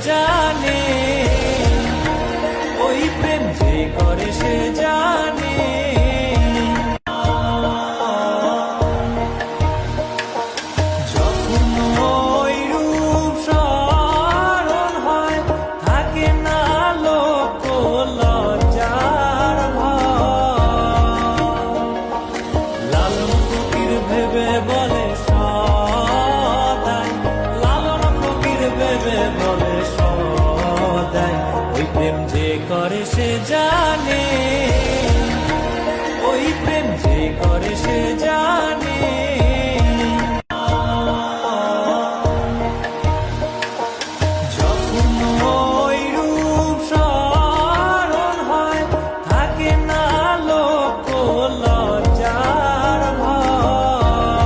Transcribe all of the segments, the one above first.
জানে, ওই প্রেম যে করে সে জানে। যখন ওই রূপ স্মরণ হয়, থাকে না লোক লজ্জার ভয়। লালন ফকির ভেবে বলে সদাই, লালন ফকির ভেবে বলে সদাই, ওই প্রেম যে করে সে জানে, ওই প্রেম যে করে সে জানে। যখন ওই রূপ স্মরণ হয়, থাকে না লোক লজ্জার ভয়।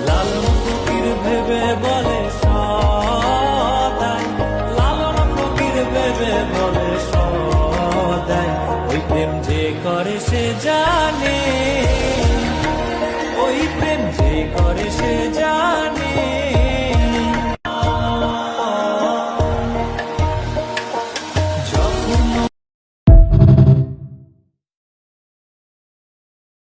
লালন ফকির ভেবে বলে সদাই, লালন ফকির ভেবে বলে সদাই, ওই প্রেম যে করে সে জানে, ওই প্রেম যে করে সে জানে।